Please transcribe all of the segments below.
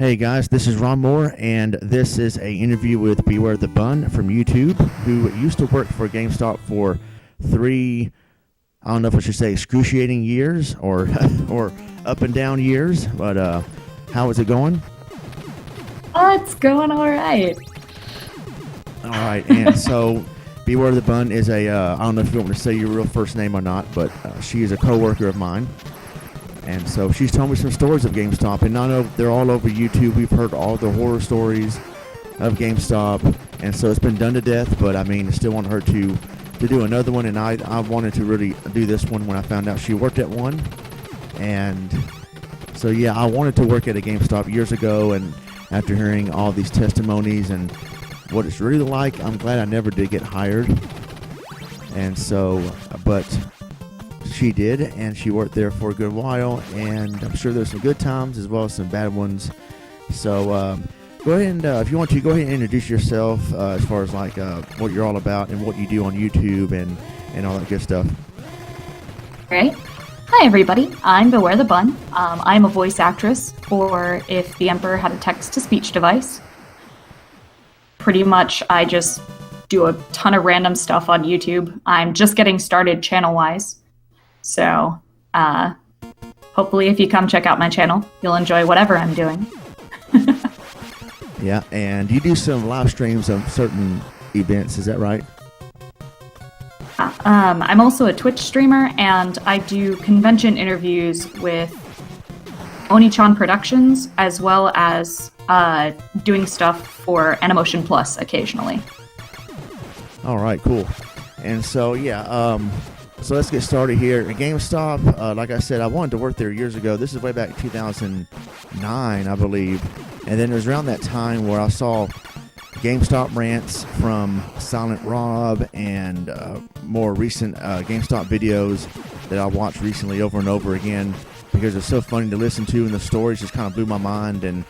Hey guys, this is Ronmower, and this is a interview with Beware the Bun from YouTube, who used to work for Gamestop for 3, I don't know if I should say excruciating years or or up and down years, but how is it going? Oh, it's going all right. All right, and so Beware the Bun is a, I don't know if you want me to say your real first name or not, but she is a co-worker of mine. And so she's told me some stories of GameStop, and I know they're all over YouTube. We've heard all the horror stories of GameStop, and so it's been done to death, but I mean, I still want her to do another one, and I wanted to really do this one when I found out she worked at one. And so, yeah, I wanted to work at a GameStop years ago, and after hearing all these testimonies and what it's really like, I'm glad I never did get hired. And so, but she did, and she worked there for a good while, and I'm sure there's some good times as well as some bad ones. So go ahead and, if you want to, go ahead and introduce yourself as far as like what you're all about and what you do on YouTube and all that good stuff. All right. Hi, everybody. I'm Beware the Bun. I'm a voice actress for If the Emperor Had a Text-to-Speech Device. Pretty much, I just do a ton of random stuff on YouTube. I'm just getting started channel-wise. So, hopefully if you come check out my channel, you'll enjoy whatever I'm doing. Yeah, and you do some live streams of certain events, is that right? I'm also a Twitch streamer, and I do convention interviews with Oni-chan Productions, as well as doing stuff for Animotion Plus occasionally. All right, cool. And so, yeah, so let's get started here. At GameStop, like I said, I wanted to work there years ago. This is way back 2009, I believe. And then it was around that time where I saw GameStop rants from Silent Rob and more recent GameStop videos that I watched recently over and over again because they're so funny to listen to, and the stories just kind of blew my mind. And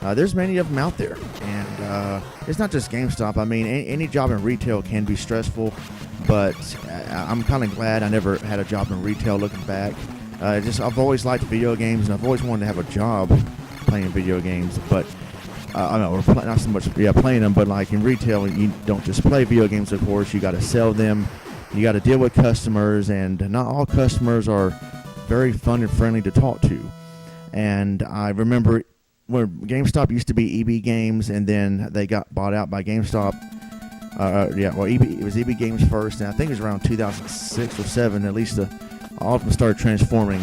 there's many of them out there. And it's not just GameStop. I mean, any job in retail can be stressful. But I'm kind of glad I never had a job in retail looking back. I've always liked video games, and I've always wanted to have a job playing video games. But, I know, not so much, playing them, but like in retail, you don't just play video games, of course. You got to sell them. You got to deal with customers, and not all customers are very fun and friendly to talk to. And I remember when GameStop used to be EB Games, and then they got bought out by GameStop. It was EB Games first, and I think it was around 2006 or 7. At least all of them started transforming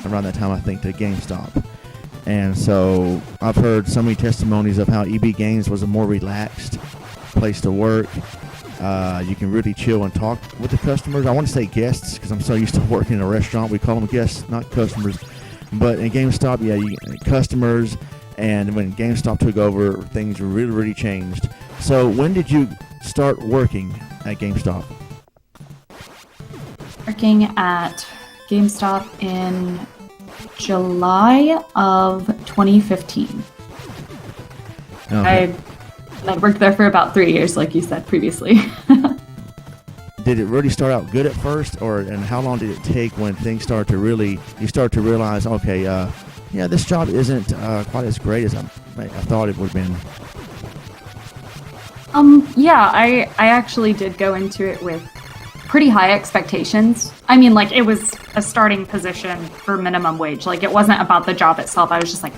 around that time, I think, to GameStop. And so I've heard so many testimonies of how EB Games was a more relaxed place to work. You can really chill and talk with the customers. I want to say guests because I'm so used to working in a restaurant. We call them guests, not customers. But in GameStop, customers. And when GameStop took over, things really, really changed. So when did you start working at GameStop? Working at GameStop in July of 2015. Okay. I worked there for about 3 years, like you said previously. Did it really start out good at first, and how long did it take when things start to realize, okay, this job isn't quite as great as I thought it would have been? I actually did go into it with pretty high expectations. I mean, like, it was a starting position for minimum wage. Like, it wasn't about the job itself. I was just like,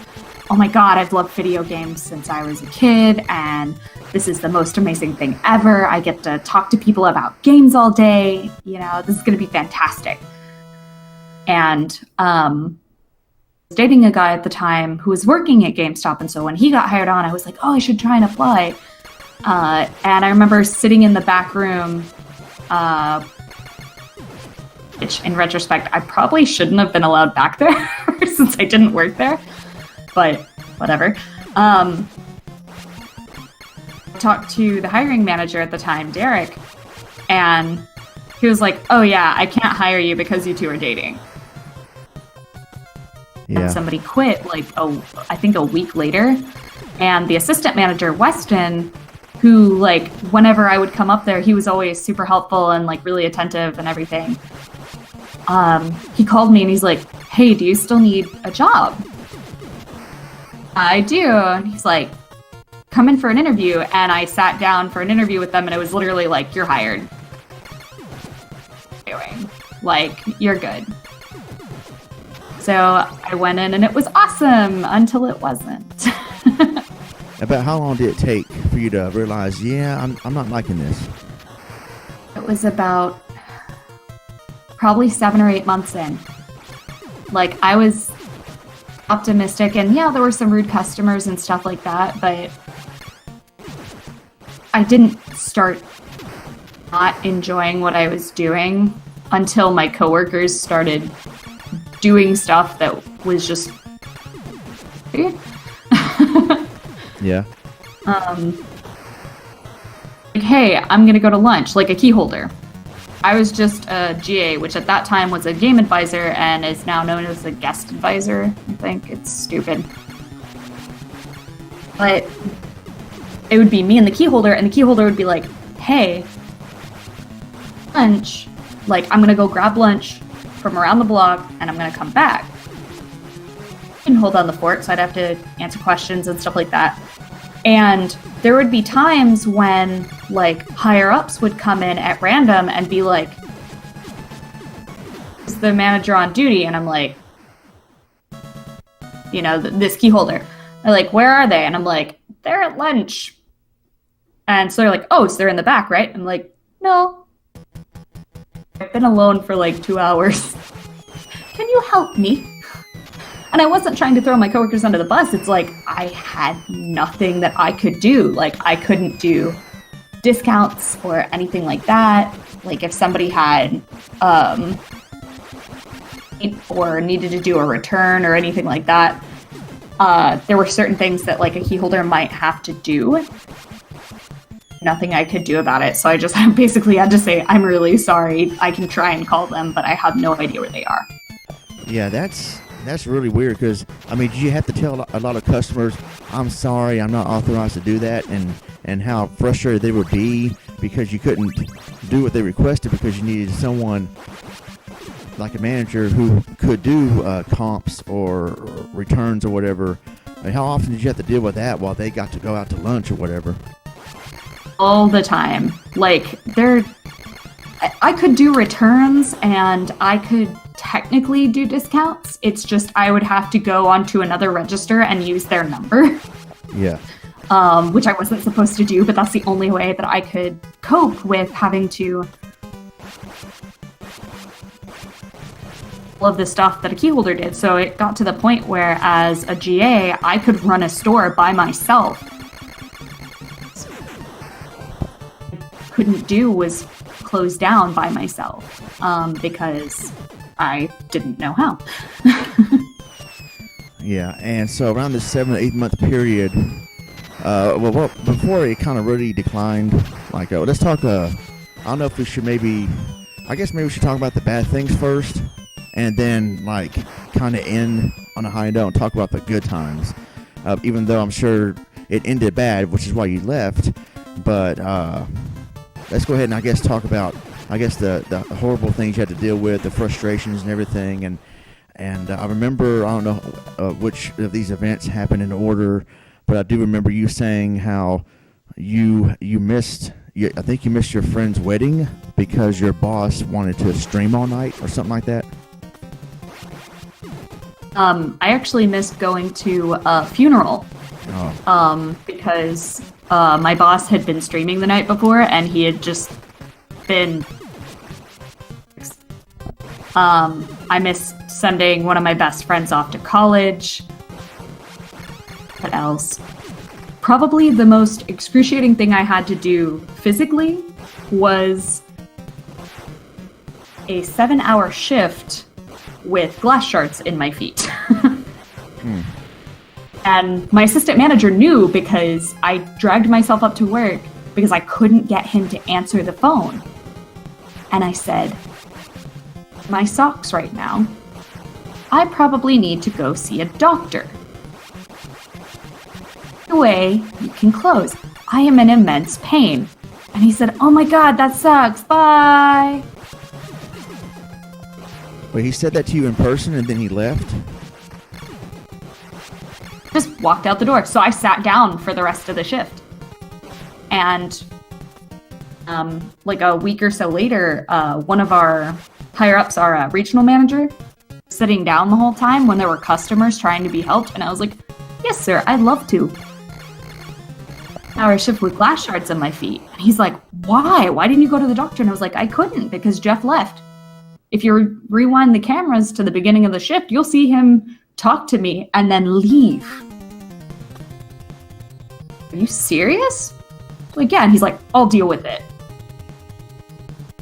oh my god, I've loved video games since I was a kid, and this is the most amazing thing ever. I get to talk to people about games all day. This is going to be fantastic. And I was dating a guy at the time who was working at GameStop, and so when he got hired on, I was like, oh, I should try and apply. And I remember sitting in the back room, which in retrospect, I probably shouldn't have been allowed back there since I didn't work there, but whatever. I talked to the hiring manager at the time, Derek, and he was like, oh yeah, I can't hire you because you two are dating. Yeah. And somebody quit I think a week later, and the assistant manager, Weston, who, whenever I would come up there, he was always super helpful and, really attentive and everything. He called me and he's like, hey, do you still need a job? I do. And he's like, come in for an interview. And I sat down for an interview with them, and it was literally like, you're hired. Anyway, like, you're good. So I went in, and it was awesome until it wasn't. About how long did it take for you to realize, yeah, I'm not liking this? It was about probably 7 or 8 months in. Like, I was optimistic, and yeah, there were some rude customers and stuff like that, but I didn't start not enjoying what I was doing until my coworkers started doing stuff that was just weird. Yeah. Like, hey, I'm gonna go to lunch, like a key holder. I was just a GA, which at that time was a game advisor and is now known as a guest advisor. I think it's stupid. But it would be me and the key holder, and the key holder would be like, hey, lunch. Like, I'm gonna go grab lunch from around the block, and I'm gonna come back. And hold on the fort, so I'd have to answer questions and stuff like that. And there would be times when, like, higher-ups would come in at random and be like, is the manager on duty? And I'm like, you know, this key holder. They're like, where are they? And I'm like, they're at lunch. And so they're like, oh, so they're in the back, right? I'm like, no. I've been alone for like 2 hours. Can you help me? And I wasn't trying to throw my coworkers under the bus. It's like, I had nothing that I could do. Like, I couldn't do discounts or anything like that. Like, if somebody had, or needed to do a return or anything like that, there were certain things that, like, a key holder might have to do. Nothing I could do about it. So I just basically had to say, I'm really sorry. I can try and call them, but I have no idea where they are. Yeah, that's really weird because, I mean, did you have to tell a lot of customers, I'm sorry, I'm not authorized to do that, and how frustrated they would be because you couldn't do what they requested because you needed someone like a manager who could do comps or returns or whatever? Like, how often did you have to deal with that while they got to go out to lunch or whatever? All the time. Like, I could do returns and I could technically do discounts. It's just I would have to go onto another register and use their number. Yeah. Which I wasn't supposed to do, but that's the only way that I could cope with having to all of the stuff that a key holder did. So it got to the point where, as a GA, I could run a store by myself. Couldn't do was close down by myself because I didn't know how. Yeah, and so around the 7 to 8 month period, well, before it kind of really declined, like, let's talk, I don't know if we should I guess maybe we should talk about the bad things first, and then, like, kind of end on a high note and talk about the good times, even though I'm sure it ended bad, which is why you left, but, let's go ahead and, I guess, talk about, the horrible things you had to deal with, the frustrations and everything. And I remember, I don't know which of these events happened in order, but I do remember you saying how you missed, I think you missed your friend's wedding because your boss wanted to stream all night or something like that. I actually missed going to a funeral. Oh. Because my boss had been streaming the night before, and he had just been... I missed sending one of my best friends off to college. What else? Probably the most excruciating thing I had to do physically was a 7-hour shift with glass shards in my feet. And my assistant manager knew because I dragged myself up to work because I couldn't get him to answer the phone. And I said, my socks right now. I probably need to go see a doctor. The way you can close. I am in immense pain. And he said, oh my God, that sucks. Bye. Wait, he said that to you in person and then he left? Just walked out the door. So I sat down for the rest of the shift. And like a week or so later, one of our higher-ups, our regional manager, sitting down the whole time when there were customers trying to be helped. And I was like, yes, sir, I'd love to. Hour shift with glass shards in my feet. And he's like, why? Why didn't you go to the doctor? And I was like, I couldn't because Jeff left. If you rewind the cameras to the beginning of the shift, you'll see him talk to me and then leave. Are you serious? Like, yeah. And he's like, I'll deal with it.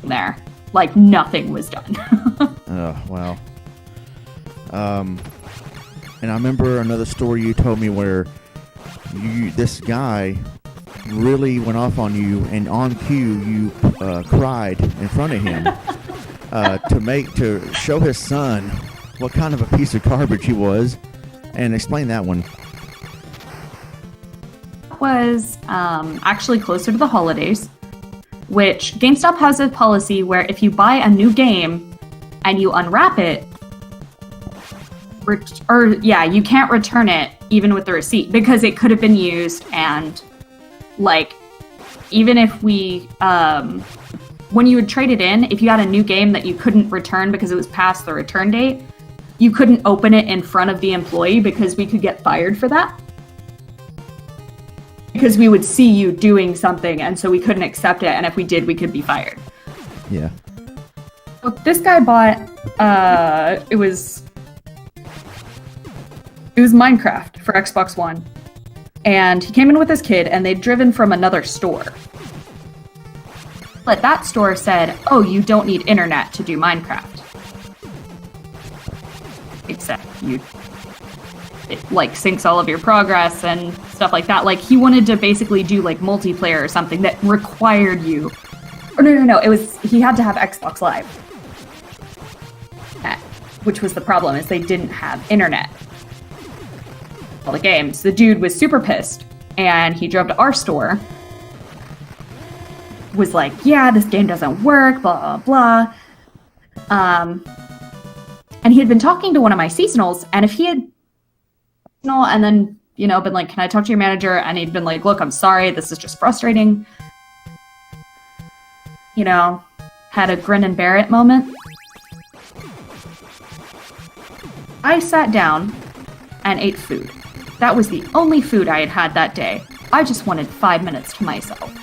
There. Like, nothing was done. Oh, wow. And I remember another story you told me where this guy really went off on you, and on cue you cried in front of him to show his son what kind of a piece of garbage he was, and explain that one. Was actually closer to the holidays, which GameStop has a policy where if you buy a new game and you unwrap it, you can't return it even with the receipt because it could have been used. And like, even if we when you would trade it in, if you had a new game that you couldn't return because it was past the return date, you couldn't open it in front of the employee because we could get fired for that. Because we would see you doing something, and so we couldn't accept it, and if we did, we could be fired. Yeah. So this guy bought, it was Minecraft for Xbox One, and he came in with his kid, and they'd driven from another store. But that store said, oh, you don't need internet to do Minecraft. Except it like syncs all of your progress and stuff like that. Like, he wanted to basically do like multiplayer or something that required you. Or no. He had to have Xbox Live. Which was the problem, is they didn't have internet. All the games. The dude was super pissed, and he drove to our store. Was like, yeah, this game doesn't work, blah, blah, blah. And he had been talking to one of my seasonals, and if he had and then, been like, can I talk to your manager? And he'd been like, look, I'm sorry, this is just frustrating. Had a grin and bear it moment. I sat down and ate food. That was the only food I had had that day. I just wanted 5 minutes to myself.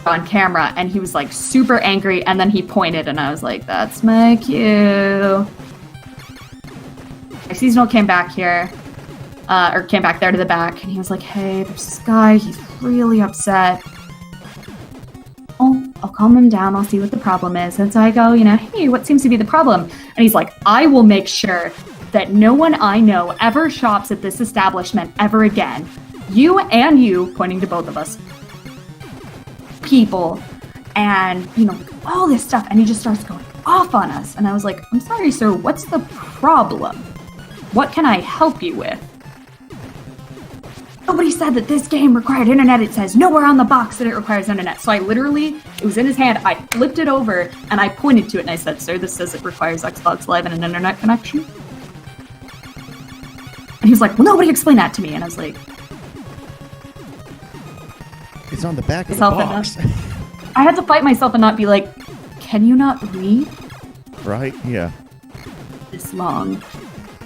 On camera, and he was like super angry, and then he pointed, and I was like, that's my cue. My seasonal came back here, or came back there to the back, and he was like, hey, there's this guy, he's really upset. I'll calm him down, I'll see what the problem is. And so I go, hey, what seems to be the problem? And he's like, I will make sure that no one I know ever shops at this establishment ever again. You, pointing to both of us, people, and, all this stuff. And he just starts going off on us. And I was like, I'm sorry, sir, what's the problem? What can I help you with? Nobody said that this game required internet. It says nowhere on the box that it requires internet. So I literally, it was in his hand, I flipped it over, and I pointed to it, and I said, sir, this says it requires Xbox Live and an internet connection. And he was like, well, nobody explained that to me. And I was like, it's on the back of the box. I had to fight myself and not be like, can you not read? Right, yeah. This long.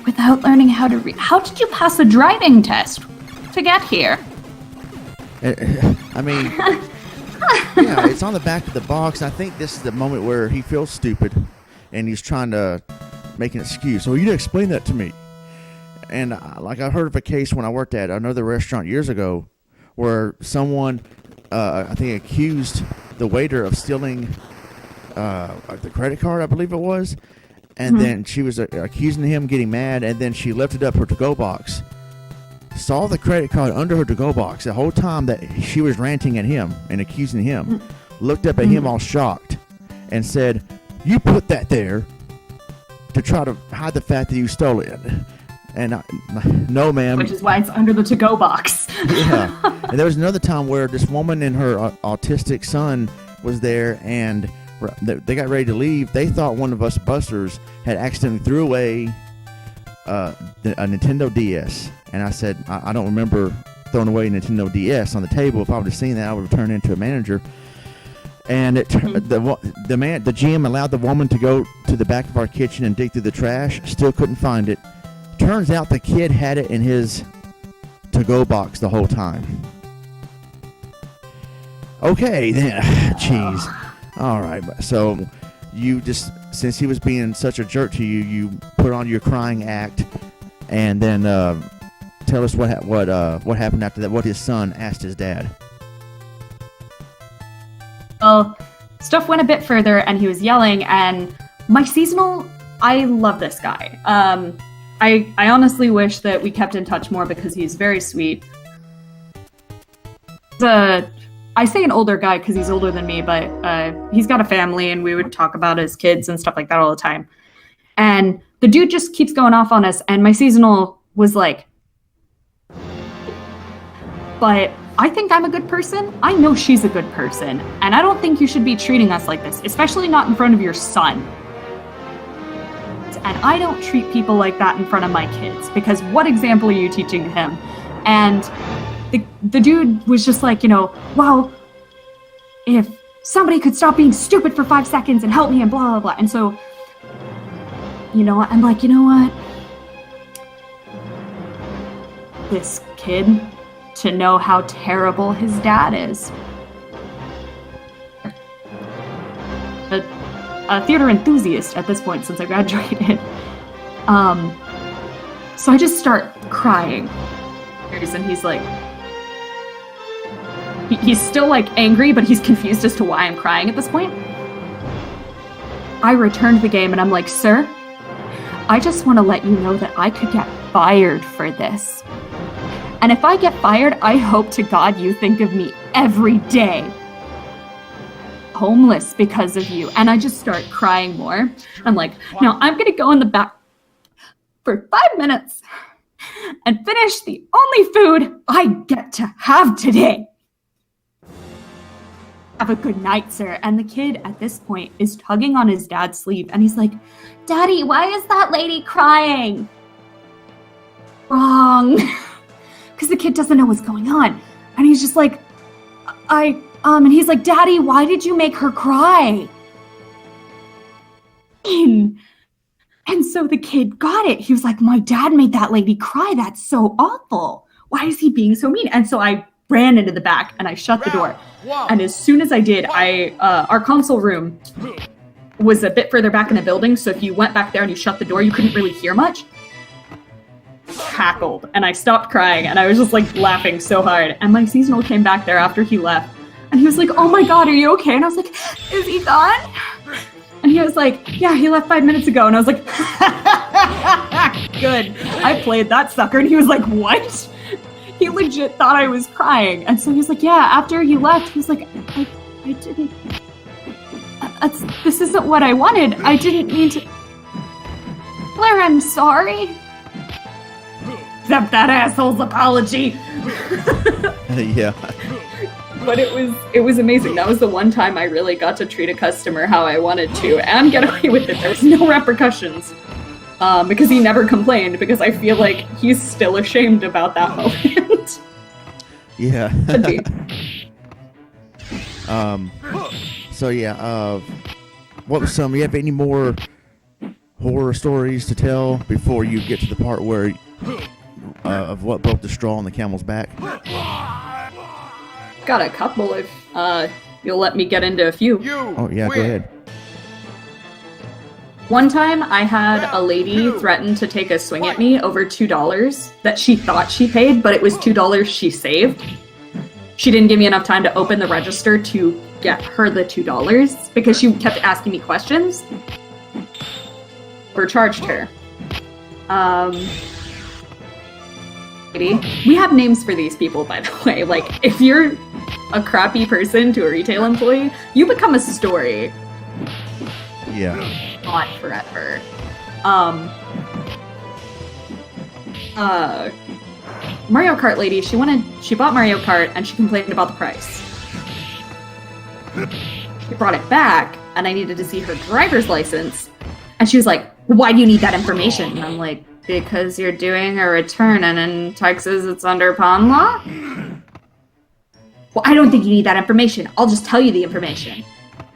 Without learning how to read. How did you pass the driving test to get here? I mean, yeah, it's on the back of the box. I think this is the moment where he feels stupid, and he's trying to make an excuse. Well, you didn't explain that to me. And I heard of a case when I worked at another restaurant years ago where someone, I think, accused the waiter of stealing the credit card, I believe it was. And then she was accusing him, getting mad, and then she lifted up her to-go box, saw the credit card under her to-go box the whole time that she was ranting at him and accusing him, looked up at him all shocked, and said, you put that there to try to hide the fact that you stole it. And no, ma'am. Which is why it's under the to-go box. Yeah. And there was another time where this woman and her autistic son was there, and they got ready to leave. They thought one of us busters had accidentally threw away a Nintendo DS, and I said, I don't remember throwing away a Nintendo DS on the table. If I would have seen that, I would have turned into a manager. And the GM allowed the woman to go to the back of our kitchen and dig through the trash. Still couldn't find it. Turns out the kid had it in his to-go box the whole time. Okay, then, jeez. All right, so you just, since he was being such a jerk to you, you put on your crying act, and then tell us what happened after that. What his son asked his dad. Well, stuff went a bit further, and he was yelling. And my seasonal, I love this guy. I honestly wish that we kept in touch more because he's very sweet. I say an older guy because he's older than me, but he's got a family, and we would talk about his kids and stuff like that all the time. And the dude just keeps going off on us, and my seasonal was like, but I think I'm a good person. I know she's a good person, and I don't think you should be treating us like this, especially not in front of your son. And I don't treat people like that in front of my kids, because what example are you teaching him? And the dude was just like, well, if somebody could stop being stupid for 5 seconds and help me and blah, blah, blah. And so, I'm like, you know what? This kid, to know how terrible his dad is. A theater enthusiast at this point since I graduated. So I just start crying. And he's like, he's still like angry, but he's confused as to why I'm crying at this point. I returned the game and I'm like, sir, I just want to let you know that I could get fired for this. And if I get fired, I hope to God you think of me every day. Homeless because of you. And I just start crying more. I'm like, now I'm going to go in the back for 5 minutes and finish the only food I get to have today. Have a good night, sir. And the kid at this point is tugging on his dad's sleeve and he's like, Daddy, why is that lady crying? Wrong. Because the kid doesn't know what's going on. And he's just like, and he's like, Daddy, why did you make her cry? And so the kid got it. He was like, my dad made that lady cry. That's so awful. Why is he being so mean? And so I ran into the back and I shut the door. And as soon as I did, our console room was a bit further back in the building. So if you went back there and you shut the door, you couldn't really hear much. Cackled. And I stopped crying and I was just like laughing so hard. And my seasonal came back there after he left. And he was like, oh my God, are you okay? And I was like, is he gone? And he was like, yeah, he left 5 minutes ago. And I was like, good. I played that sucker. And he was like, what? He legit thought I was crying. And so he was like, yeah, after he left, he was like, I didn't, this isn't what I wanted. I didn't mean to. Blair, I'm sorry. Accept that asshole's apology. Yeah. But it was amazing. That was the one time I really got to treat a customer how I wanted to and get away with it. There was no repercussions. Because he never complained, because I feel like he's still ashamed about that moment. Yeah. Could be. So yeah, what was some, you have any more horror stories to tell before you get to the part where of what broke the straw on the camel's back? Got a couple if you'll let me get into a few. Oh yeah, go ahead. One time I had a lady threaten to take a swing at me over $2 that she thought she paid, but it was $2 she saved. She didn't give me enough time to open the register to get her the $2 because she kept asking me questions. Overcharged her. We have names for these people, by the way. Like, if you're a crappy person to a retail employee, you become a story. Yeah. Not forever. Mario Kart lady, she bought Mario Kart and she complained about the price. She brought it back and I needed to see her driver's license. And she was like, why do you need that information? And I'm like, Because you're doing a return, and in Texas it's under pawn law? Well, I don't think you need that information. I'll just tell you the information.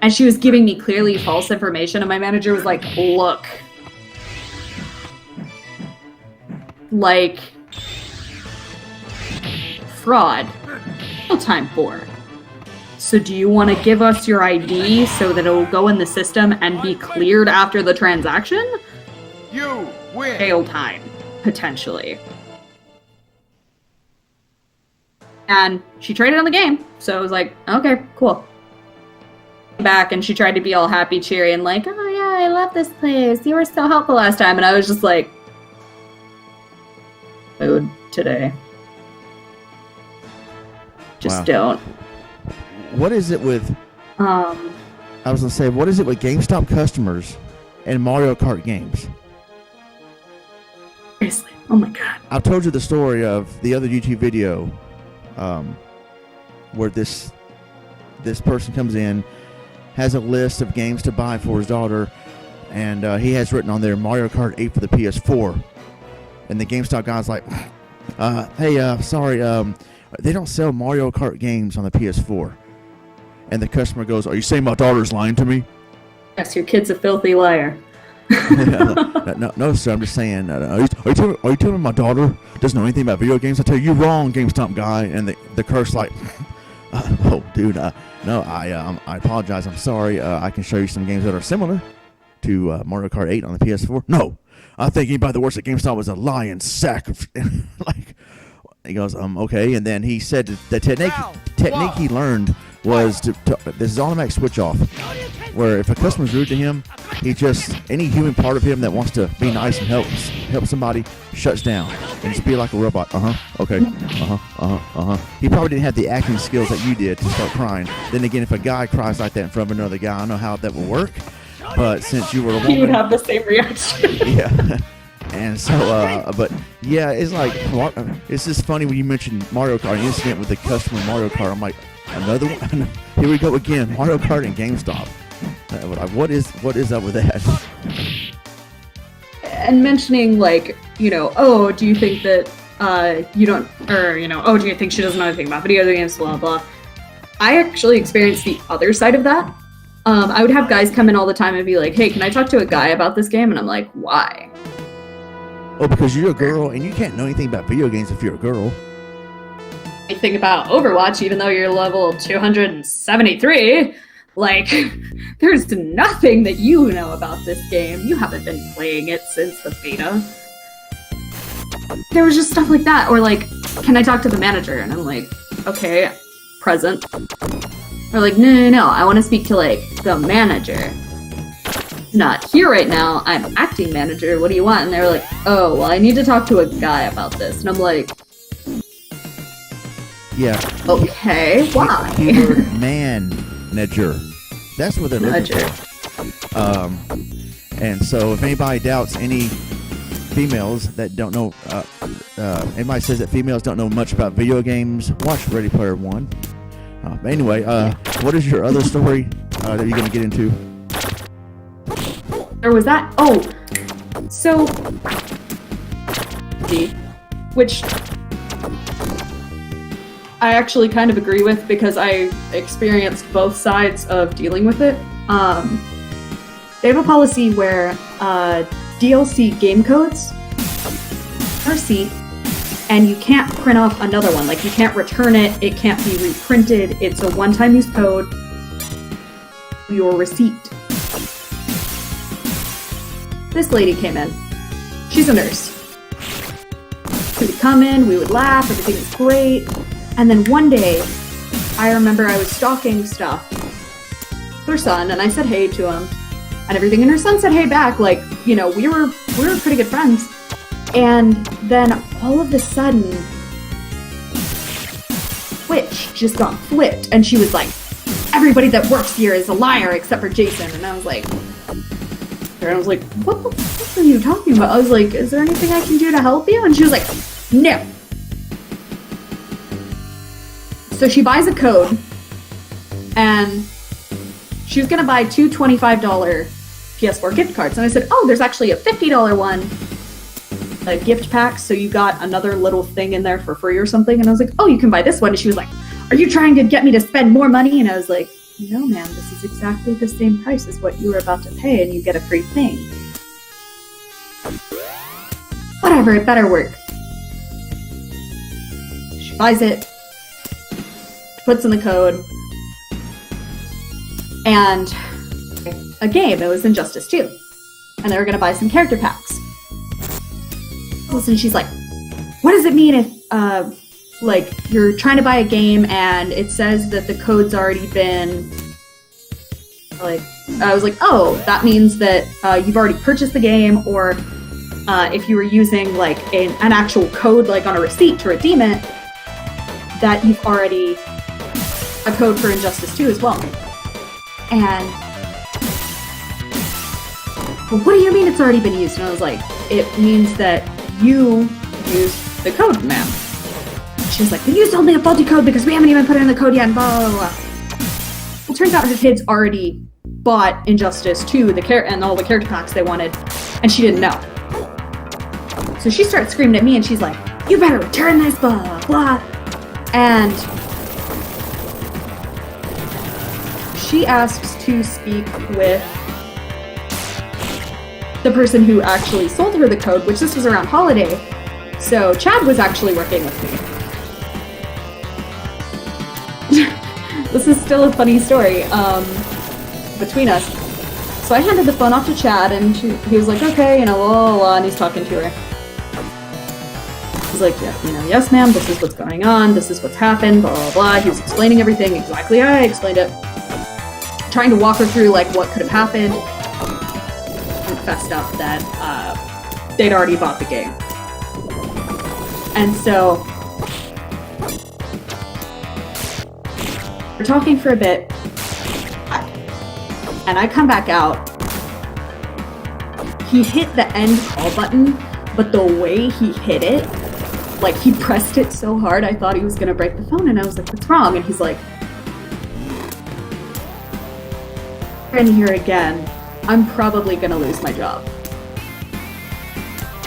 And she was giving me clearly false information, and my manager was like, look. Like, fraud. No time for. So do you want to give us your ID so that it will go in the system and be cleared after the transaction? You win. Jail time, potentially. And she traded on the game, so I was like, okay, cool. Back, and she tried to be all happy, cheery, and like, oh yeah, I love this place. You were so helpful last time. And I was just like, food today. Just don't. What is it with... I was going to say, what is it with GameStop customers and Mario Kart games? Seriously. Oh my god. I've told you the story of the other YouTube video where this person comes in, has a list of games to buy for his daughter, and he has written on there Mario Kart 8 for the PS4. And the GameStop guy's like, hey, sorry, they don't sell Mario Kart games on the PS4. And the customer goes, are you saying my daughter's lying to me? Yes, your kid's a filthy liar. No, sir, I'm just saying, are you telling me my daughter doesn't know anything about video games? I tell you, you're wrong, GameStop guy. And the cursed like, oh, dude, no, I apologize, I'm sorry. I can show you some games that are similar to Mario Kart 8 on the PS4. No, I think anybody that works at GameStop was a lying sack of, like, he goes, okay. And then he said the technique he learned was to this is automatic switch off, where if a customer's rude to him, he just, any human part of him that wants to be nice and help somebody shuts down and just be like a robot. Okay. He probably didn't have the acting skills that you did to start crying. Then again, if a guy cries like that in front of another guy, I don't know how that would work. But since you were a woman, he would have the same reaction. Yeah. And so, but yeah, it's like, it's just funny when you mentioned Mario Kart, an incident with the customer in Mario Kart. I'm like, another one? Here we go again, Mario Kart and GameStop. What is up with that? And mentioning, like, oh, do you think that you don't, or, oh, do you think she doesn't know anything about video games, blah, blah. I actually experienced the other side of that. I would have guys come in all the time and be like, hey, can I talk to a guy about this game? And I'm like, why? Oh, because you're a girl and you can't know anything about video games if you're a girl. Anything about Overwatch, even though you're level 273. Like, there's nothing that you know about this game. You haven't been playing it since the beta. There was just stuff like that. Or like, can I talk to the manager? And I'm like, okay, present. Or like, no, I want to speak to, like, the manager. Not here right now, I'm acting manager, what do you want? And they were like, oh, well, I need to talk to a guy about this. And I'm like, yeah. Okay, why? Keyword manager. That's what they're looking for. And so if anybody doubts any females that don't know, anybody says that females don't know much about video games, watch Ready Player One. Anyway, what is your other story that you're going to get into? There was that. Oh, so, which I actually kind of agree with because I experienced both sides of dealing with it. They have a policy where DLC game codes are receipt, and you can't print off another one. Like, you can't return it, it can't be reprinted, it's a one-time use code, your receipt. This lady came in. She's a nurse. She would come in, we would laugh, everything was great. And then one day, I remember I was stalking stuff with her son, and I said hey to him, and everything, and her son said hey back, like, we were pretty good friends. And then all of a sudden, Twitch just got flipped, and she was like, everybody that works here is a liar except for Jason. And I was like, what the fuck are you talking about? I was like, is there anything I can do to help you? And she was like, no. So she buys a code, and she was gonna buy two $25 PS4 gift cards. And I said, oh, there's actually a $50 one gift packs, so you got another little thing in there for free or something. And I was like, oh, you can buy this one. And she was like, are you trying to get me to spend more money? And I was like, no, ma'am, this is exactly the same price as what you were about to pay, and you get a free thing. Whatever, it better work. She buys it, puts in the code, and a game. It was Injustice 2. And they were going to buy some character packs. And she's like, what does it mean if, like, you're trying to buy a game and it says that the code's already been, like, I was like, oh, that means that you've already purchased the game, or if you were using, like, an actual code, like, on a receipt to redeem it, that you've already a code for Injustice 2 as well. And, well, what do you mean it's already been used? And I was like, it means that you used the code, ma'am. She was like, then you sold me a faulty code because we haven't even put it in the code yet, and blah, blah, blah. It turns out her kids already bought Injustice 2 and all the character packs they wanted, and she didn't know. So she starts screaming at me, and she's like, you better return this, blah, blah. And she asks to speak with the person who actually sold her the code, which this was around holiday. So Chad was actually working with me. This is still a funny story between us. So I handed the phone off to Chad, and he was like, okay, you know, blah, blah, blah, and he's talking to her. He's like, yeah, you know, yes, ma'am, this is what's going on, this is what's happened, blah, blah, blah. He was explaining everything exactly how I explained it. Trying to walk her through, like, what could have happened. And fessed up that they'd already bought the game. And so we're talking for a bit, and I come back out. He hit the end call button, but the way he hit it, like, he pressed it so hard, I thought he was gonna break the phone, and I was like, what's wrong? And he's like, in here again, I'm probably gonna lose my job.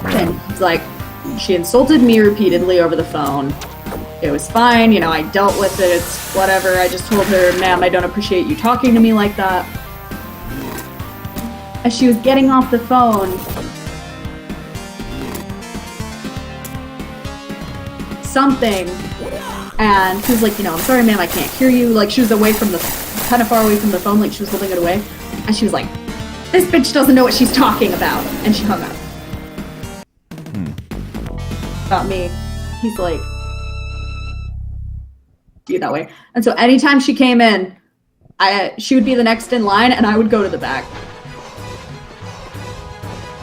And he's like, she insulted me repeatedly over the phone. It was fine, you know, I dealt with it, it's whatever. I just told her, ma'am, I don't appreciate you talking to me like that. As she was getting off the phone, something, and she was like, you know, I'm sorry, ma'am, I can't hear you. Like, she was away from kind of far away from the phone, like she was holding it away. And she was like, this bitch doesn't know what she's talking about. And she hung up. About me. He's like, you that way. And so anytime she came in, she would be the next in line, and I would go to the back.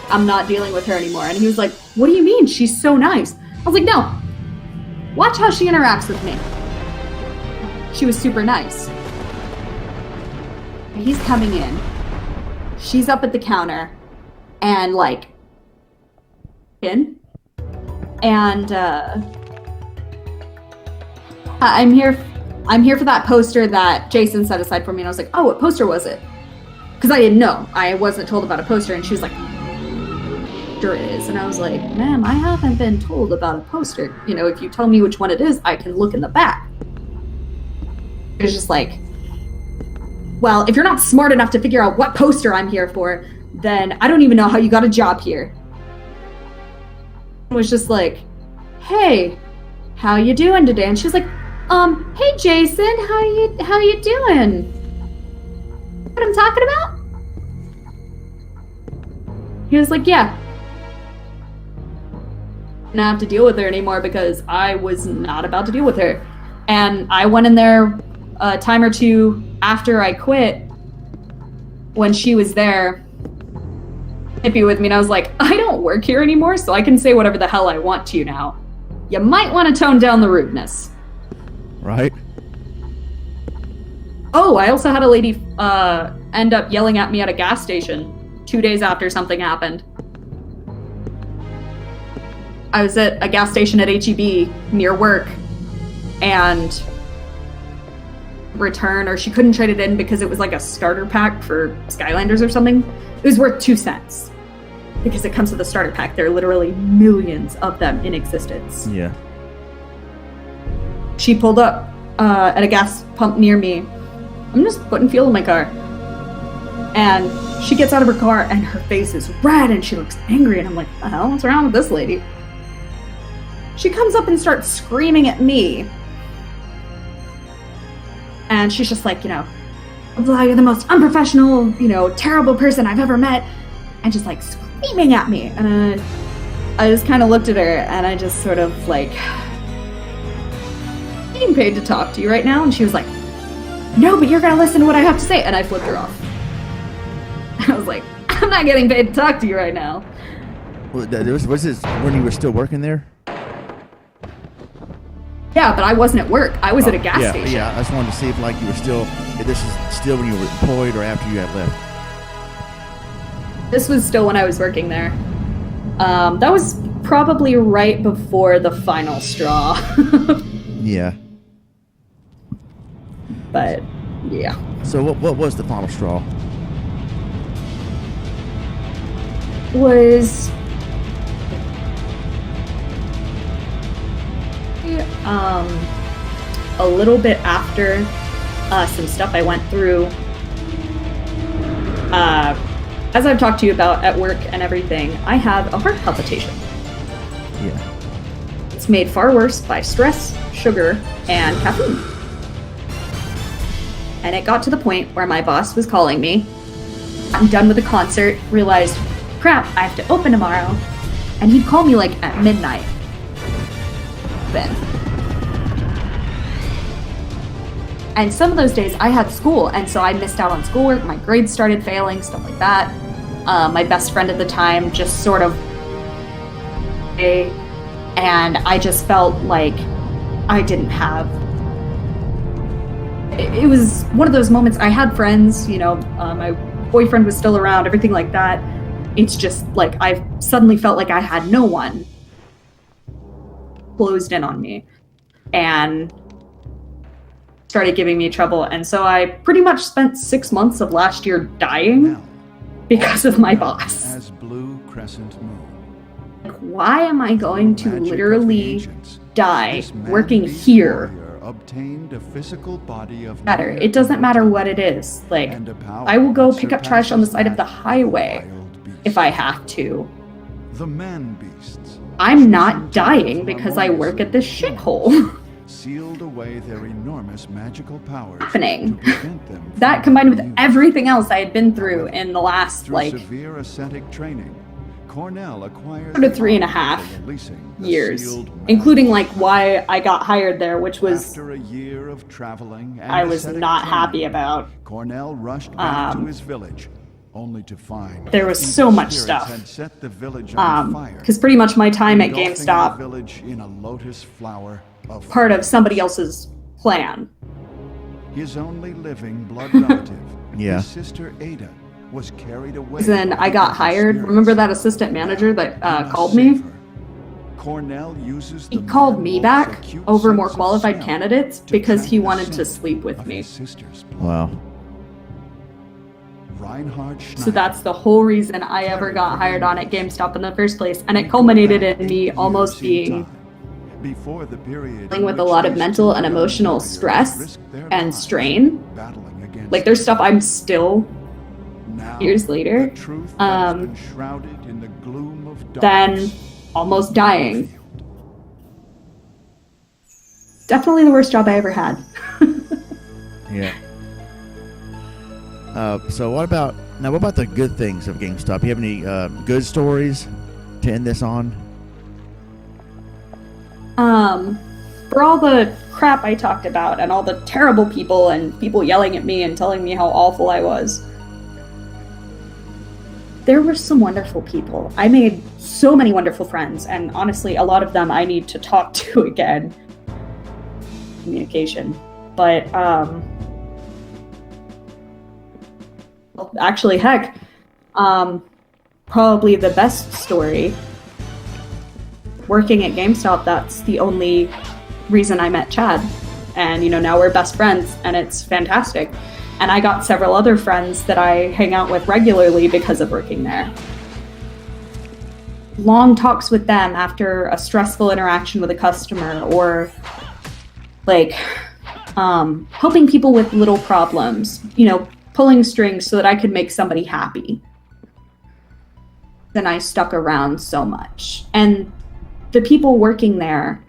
I'm not dealing with her anymore. And he was like, what do you mean? She's so nice. I was like, no. Watch how she interacts with me. She was super nice. He's coming in. She's up at the counter, and like, and I'm here for that poster that Jason set aside for me. And I was like, oh, what poster was it? Because I didn't know. I wasn't told about a poster, and she was like, sure it is. And I was like, ma'am, I haven't been told about a poster. You know, if you tell me which one it is, I can look in the back. It was just like, well, if you're not smart enough to figure out what poster I'm here for, then I don't even know how you got a job here. It was just like, hey, how you doing today? And she's like, hey Jason, how you doing? What I'm talking about? He was like, yeah. And I have to deal with her anymore because I was not about to deal with her. And I went in there a time or two after I quit, when she was there, hippie with me, and I was like, I don't work here anymore, so I can say whatever the hell I want to you now. You might want to tone down the rudeness. Right. Oh, I also had a lady end up yelling at me at a gas station 2 days after something happened. I was at a gas station at HEB near work, and return, or she couldn't trade it in because it was like a starter pack for Skylanders or something. It was worth 2 cents. because it comes with a starter pack. There are literally millions of them in existence. Yeah. She pulled up at a gas pump near me. I'm just putting fuel in my car. And she gets out of her car and her face is red and she looks angry. And I'm like, what the hell? What's wrong with this lady? She comes up and starts screaming at me. And she's just like, you're the most unprofessional, terrible person I've ever met. And just like screaming at me. And I just kind of looked at her and I just sort of like, being paid to talk to you right now? And she was like, no, but you're going to listen to what I have to say. And I flipped her off. I was like, I'm not getting paid to talk to you right now. Was this when you were still working there? Yeah, but I wasn't at work. I was at a gas station. Yeah, I just wanted to see if you were still, if this is still when you were employed or after you had left. This was still when I was working there. That was probably right before the final straw. Yeah. But, yeah. So what was the final straw? Was a little bit after some stuff I went through. As I've talked to you about at work and everything, I have a heart palpitation. Yeah. It's made far worse by stress, sugar, and caffeine. And it got to the point where my boss was calling me. I'm done with the concert, realized, crap, I have to open tomorrow. And he'd call me at midnight. Then. And some of those days I had school, and so I missed out on schoolwork, my grades started failing, stuff like that. My best friend at the time just sort of... And I just felt like I didn't have... It was one of those moments, I had friends, my boyfriend was still around, everything like that. It's just I suddenly felt like I had no one closed in on me and started giving me trouble. And so I pretty much spent 6 months of last year dying because of my boss. As Blue Crescent Moon. Why am I going to literally die working here? Obtained a physical body of Matter. It doesn't matter what it is. I will go pick up trash on the side of the highway if I have to. The man beasts. I'm not dying because I work at this shithole. Sealed away their enormous magical powers. Happening. To prevent them that combined with everything else I had been through in the last severe ascetic training. Cornell acquired 3.5 years, including why I got hired there, which was after a year of traveling and I was not happy about. Cornell rushed back to his village, only to find there was so much stuff. Had set the village on fire, because pretty much my time at engulfing GameStop, the village in a lotus flower of part of somebody else's plan. His only living blood relative, Yeah. his sister Ada, was carried away. Then I got hired. Remember that assistant manager that called me? Cornell uses He called me back over more qualified candidates because he wanted to sleep with me. Wow. So that's the whole reason I ever got hired on at GameStop in the first place, and it culminated in me almost being dealing with a lot of mental and emotional stress and strain. There's stuff I'm still years later, then almost dying. Definitely the worst job I ever had. Yeah. So what about the good things of GameStop? You have any good stories to end this on? For all the crap I talked about and all the terrible people and people yelling at me and telling me how awful I was, there were some wonderful people. I made so many wonderful friends, and honestly, a lot of them I need to talk to again. Communication. But, actually, heck, probably the best story, working at GameStop, that's the only reason I met Chad. And, now we're best friends, and it's fantastic. And I got several other friends that I hang out with regularly because of working there. long talks with them after a stressful interaction with a customer, or like helping people with little problems, pulling strings so that I could make somebody happy. Then I stuck around so much. And the people working there,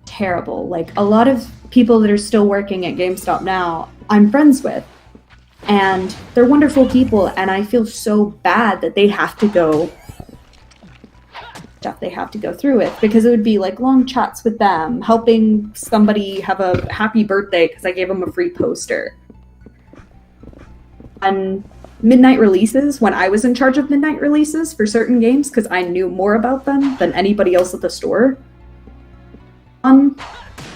terrible. Like, a lot of people that are still working at GameStop now, I'm friends with. And they're wonderful people, and I feel so bad that they have to go through it, because it would be like long chats with them, helping somebody have a happy birthday because I gave them a free poster. And midnight releases, when I was in charge of midnight releases for certain games, because I knew more about them than anybody else at the store. On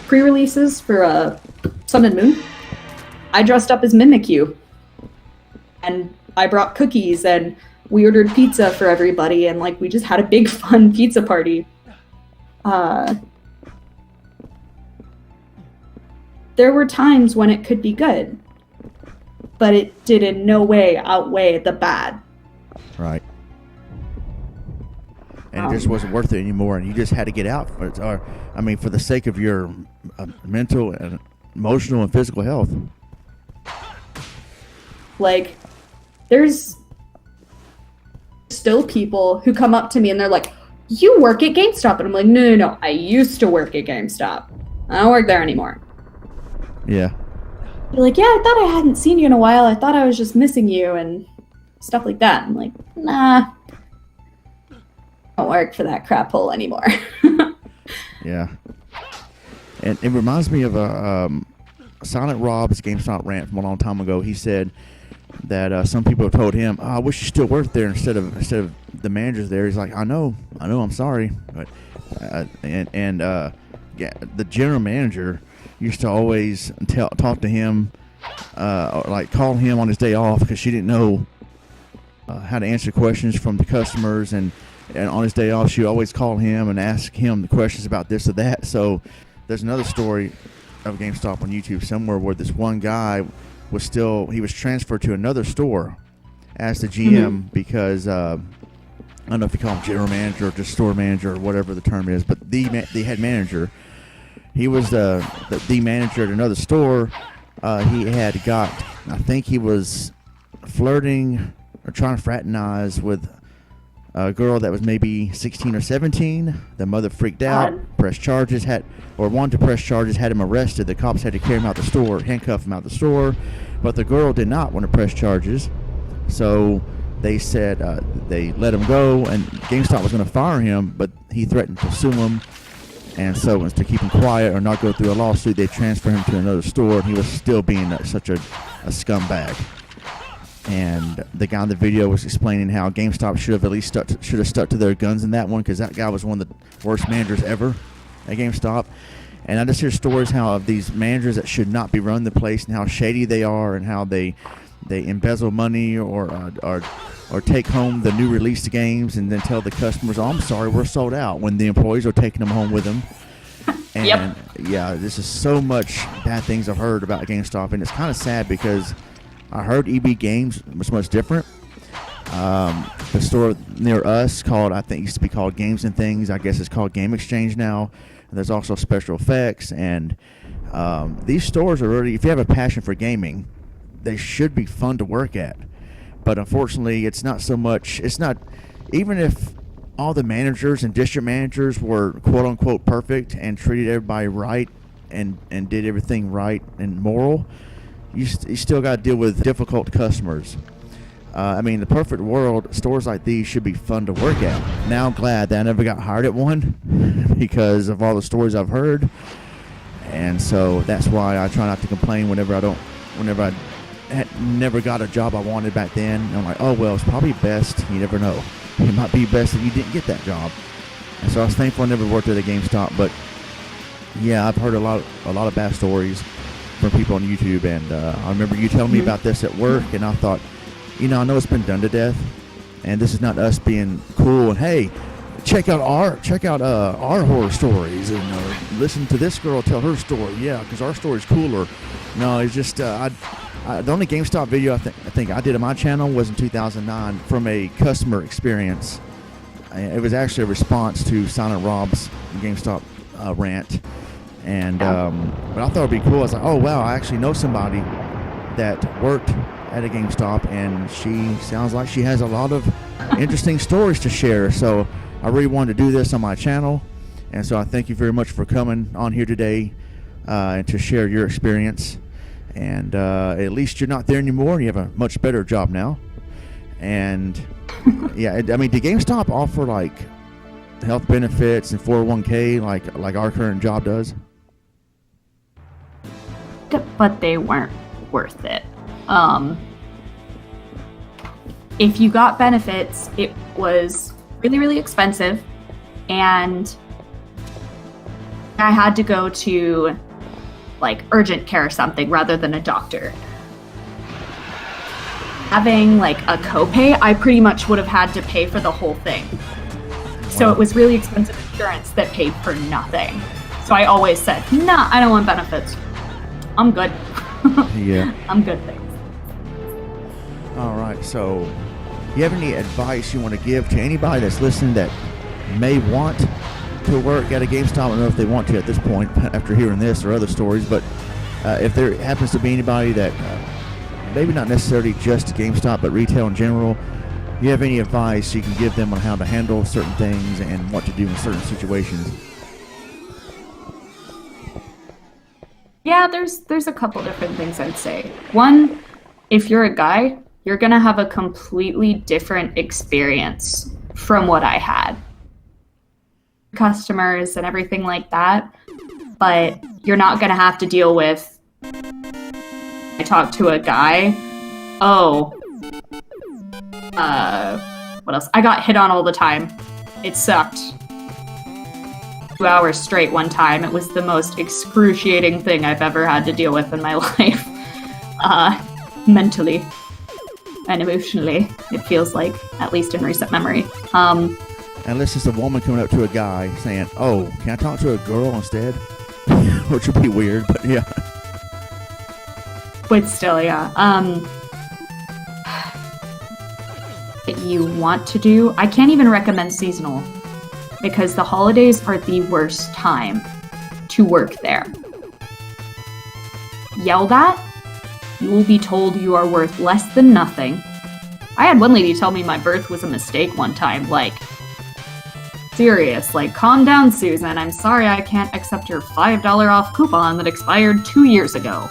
pre-releases for Sun and Moon, I dressed up as Mimikyu. And I brought cookies, and we ordered pizza for everybody, and like we just had a big fun pizza party. There were times when it could be good, but it did in no way outweigh the bad. Right. And it just wasn't worth it anymore, and you just had to get out. For the sake of your mental and emotional and physical health. Like, there's still people who come up to me and they're like, "You work at GameStop?" And I'm like, no, I used to work at GameStop. I don't work there anymore. Yeah. You're like, "Yeah, I thought I hadn't seen you in a while. I thought I was just missing you," and stuff like that. I'm like, nah, I don't work for that crap hole anymore. Yeah. And it reminds me of Silent Rob's GameStop rant from a long time ago. He said that some people have told him, "Oh, I wish you still worked there instead of the managers there." He's like, I know, I'm sorry, but the general manager used to always talk to him, or like call him on his day off because she didn't know how to answer questions from the customers, and on his day off she would always call him and ask him the questions about this or that. So there's another story of GameStop on YouTube somewhere where this one guy he was transferred to another store as the GM because I don't know if you call him general manager or just store manager or whatever the term is, but the head manager. He was the manager at another store. He had got, I think he was flirting or trying to fraternize with a girl that was maybe 16 or 17. The mother freaked out, wanted to press charges, had him arrested. The cops had to carry him out the store, handcuff him out the store. But the girl did not want to press charges. So they said they let him go, and GameStop was going to fire him, but he threatened to sue him. And so to keep him quiet or not go through a lawsuit, they transferred him to another store, and he was still being such a scumbag. And the guy in the video was explaining how GameStop should have at least stuck to their guns in that one, because that guy was one of the worst managers ever at GameStop. And I just hear stories how of these managers that should not be running the place, and how shady they are, and how they embezzle money or take home the new released games and then tell the customers, "Oh, I'm sorry, we're sold out," when the employees are taking them home with them. And Yep. Yeah, this is so much bad things I've heard about GameStop, and it's kind of sad because I heard EB Games was much different. The store near us I think used to be called Games and Things. I guess it's called Game Exchange now. And there's also Special Effects, and these stores are really, if you have a passion for gaming, they should be fun to work at. But unfortunately, it's not so much. It's not, even if all the managers and district managers were quote unquote perfect and treated everybody right and did everything right and moral, you still got to deal with difficult customers. The perfect world, stores like these should be fun to work at. Now I'm glad that I never got hired at one because of all the stories I've heard. And so that's why I try not to complain whenever I had never got a job I wanted back then. And I'm like, oh, well, it's probably best. You never know. It might be best that you didn't get that job. And so I was thankful I never worked at a GameStop. But yeah, I've heard a lot of bad stories from people on YouTube. And I remember you telling me about this at work, and I thought, I know it's been done to death, and this is not us being cool and, hey, check out our horror stories and listen to this girl tell her story, yeah, because our story's cooler. No, it's just the only GameStop video I think I did on my channel was in 2009 from a customer experience It was actually a response to Silent Rob's GameStop rant. And but I thought it'd be cool. I was like, oh wow, I actually know somebody that worked at a GameStop, and she sounds like she has a lot of interesting stories to share. So I really wanted to do this on my channel, and so I thank you very much for coming on here today and to share your experience. And at least you're not there anymore, and you have a much better job now. And yeah, I mean, did GameStop offer like health benefits and 401k like our current job does? But they weren't worth it. If you got benefits, it was really, really expensive, and I had to go to like urgent care or something rather than a doctor. Having like a copay, I pretty much would have had to pay for the whole thing. So it was really expensive insurance that paid for nothing. So I always said, nah, I don't want benefits. I'm good. Yeah. I'm good, thanks. All right. So, you have any advice you want to give to anybody that's listening that may want to work at a GameStop? I don't know if they want to at this point after hearing this or other stories, but if there happens to be anybody that maybe not necessarily just GameStop, but retail in general, do you have any advice you can give them on how to handle certain things and what to do in certain situations? Yeah, there's a couple different things I'd say. One, if you're a guy, you're gonna have a completely different experience from what I had. Customers and everything like that, but you're not gonna have to deal with, I talked to a guy, what else? I got hit on all the time. It sucked. 2 hours straight one time. It was the most excruciating thing I've ever had to deal with in my life. Mentally and emotionally, it feels like, at least in recent memory. Unless it's a woman coming up to a guy saying, oh, can I talk to a girl instead? Which would be weird, but yeah. But still, yeah. That you want to do, I can't even recommend seasonal, because the holidays are the worst time to work there. Yelled at, you will be told you are worth less than nothing. I had one lady tell me my birth was a mistake one time, like, serious, like, calm down, Susan, I'm sorry I can't accept your $5 off coupon that expired 2 years ago.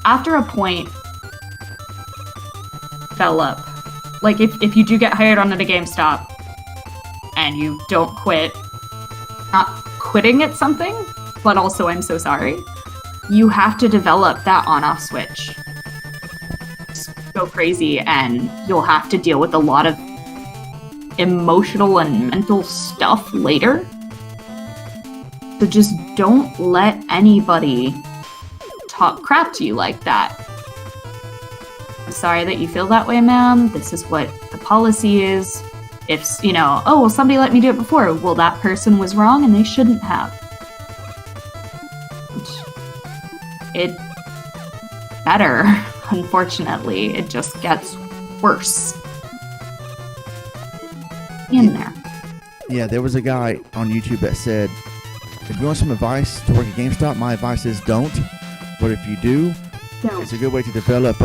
After a point, develop. Like, if you do get hired on at a GameStop, and you don't quit, not quitting at something, but also I'm so sorry, you have to develop that on-off switch. Just go crazy, and you'll have to deal with a lot of emotional and mental stuff later. So just don't let anybody talk crap to you like that. I'm sorry that you feel that way, ma'am. This is what the policy is. If, oh, well, somebody let me do it before. Well, that person was wrong and they shouldn't have. It better, unfortunately. It just gets worse. In there. Yeah, there was a guy on YouTube that said, if you want some advice to work at GameStop, my advice is don't. But if you do, it's a good way to develop,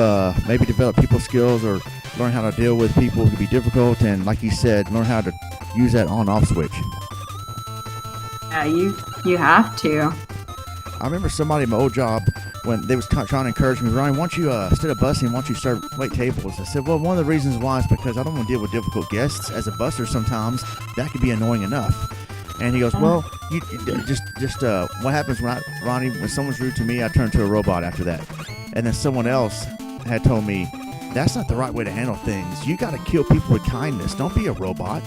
maybe develop people skills or learn how to deal with people who can be difficult, and like you said, learn how to use that on-off switch. Yeah, you have to. I remember somebody in my old job, when they was trying to encourage me, Ryan, why don't you, instead of busing, why don't you start wait tables? I said, well, one of the reasons why is because I don't want to deal with difficult guests. As a busser sometimes, that could be annoying enough. And he goes, well, you just what happens when someone's rude to me, I turn to a robot after that. And then someone else had told me, that's not the right way to handle things. You got to kill people with kindness. Don't be a robot.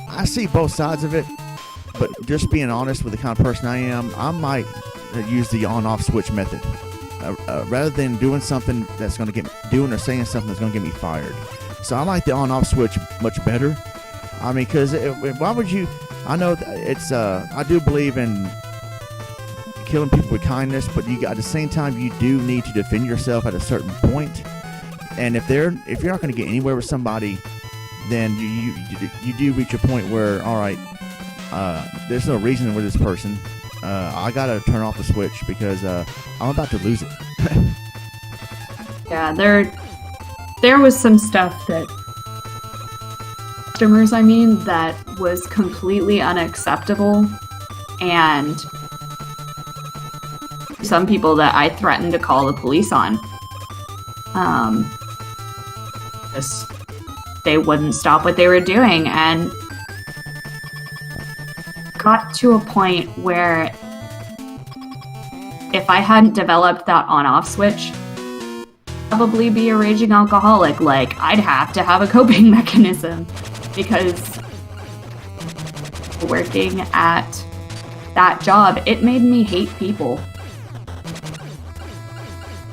I see both sides of it, but just being honest with the kind of person I am, I might use the on-off switch method rather than doing something that's going to doing or saying something that's going to get me fired. So I like the on-off switch much better. I mean, because why would you? I know it's. I do believe in killing people with kindness, but at the same time, you do need to defend yourself at a certain point. And if you're not going to get anywhere with somebody, then you do reach a point where, all right, there's no reason with this person. I gotta turn off the switch because I'm about to lose it. Yeah, there was some stuff that customers, that was completely unacceptable, and some people that I threatened to call the police on. Just they wouldn't stop what they were doing, and got to a point where if I hadn't developed that on-off switch, I'd probably be a raging alcoholic. Like, I'd have to have a coping mechanism, because working at that job, it made me hate people.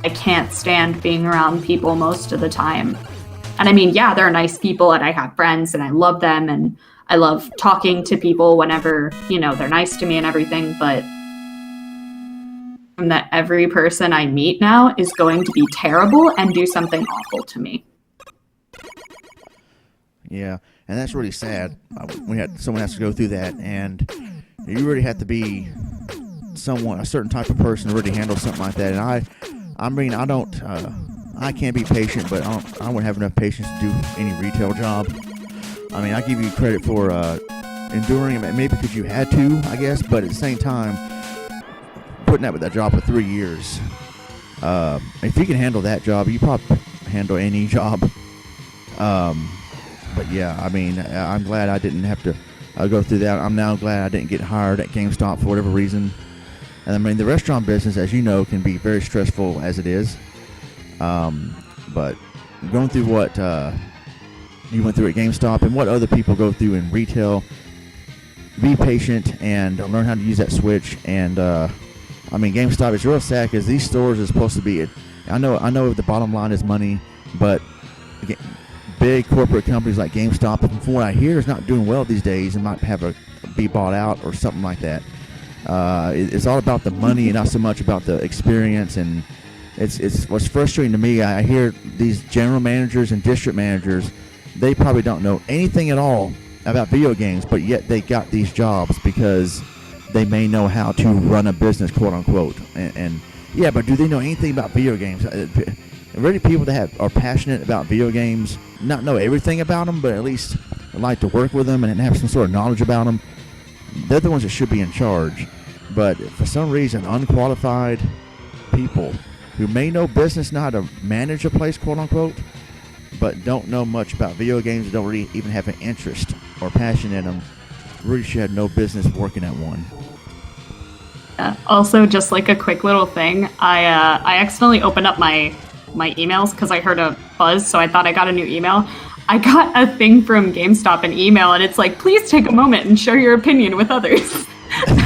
I can't stand being around people most of the time. And yeah, they're nice people, and I have friends, and I love them, and I love talking to people whenever, they're nice to me and everything, but that every person I meet now is going to be terrible and do something awful to me. Yeah, and that's really sad. Someone has to go through that, and you really have to be a certain type of person to really handle something like that. And I can't be patient, but I wouldn't have enough patience to do any retail job. I give you credit for enduring it, maybe because you had to, I guess, but at the same time, putting up with that job for 3 years, if you can handle that job, you probably handle any job. But yeah, I'm glad I didn't have to go through that. I'm now glad I didn't get hired at GameStop for whatever reason. And the restaurant business, as you know, can be very stressful as it is. But going through what you went through at GameStop and what other people go through in retail, be patient and learn how to use that switch. And GameStop is real sad because these stores are supposed to be. I know the bottom line is money, but big corporate companies like GameStop, from what I hear, is not doing well these days and might be bought out or something like that. It's all about the money and not so much about the experience. And it's what's frustrating to me. I hear these general managers and district managers, they probably don't know anything at all about video games, but yet they got these jobs because they may know how to run a business, quote unquote. And yeah, but do they know anything about video games? Really, people that are passionate about video games, not know everything about them, but at least like to work with them and have some sort of knowledge about them. They're the ones that should be in charge. But for some reason, unqualified people who may know business, know how to manage a place, quote unquote, but don't know much about video games, don't really even have an interest or passion in them, really should have no business working at one. Also, just like a quick little thing, I accidentally opened up my emails because I heard a buzz, so I thought I got a new email. I got a thing from GameStop, an email, and it's like, please take a moment and share your opinion with others.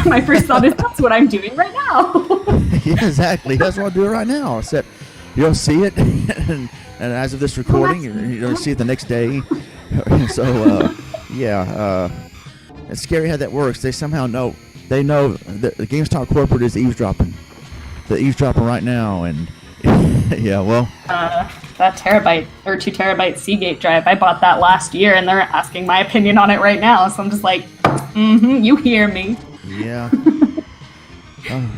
My first thought is, that's what I'm doing right now. Yeah, exactly. That's what I'm doing right now. Except you don't see it, and as of this recording, you don't see it the next day. So, it's scary how that works. They somehow know. They know that the GameStop corporate is eavesdropping. They're eavesdropping right now, and yeah, well. That 2 terabyte Seagate drive, I bought that last year, and they're asking my opinion on it right now. So I'm just like, you hear me. Yeah.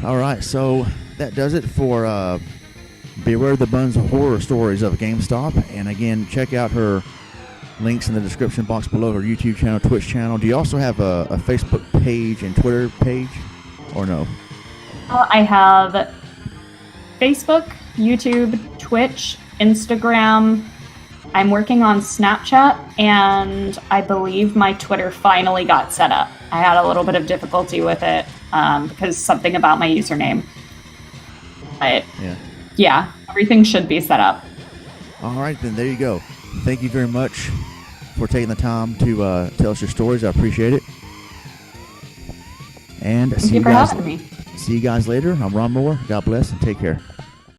All right, so that does it for Beware the Bun's horror stories of GameStop. And again, check out her links in the description box below, her YouTube channel, Twitch channel. Do you also have a Facebook page and Twitter page, or no? I have Facebook, YouTube, Twitch, Instagram. I'm working on Snapchat, and I believe my Twitter finally got set up. I had a little bit of difficulty with it because something about my username. But yeah, everything should be set up. All right, then there you go. Thank you very much for taking the time to tell us your stories. I appreciate it. And Thank you for having me. See you guys later. I'm Ronmower. God bless and take care.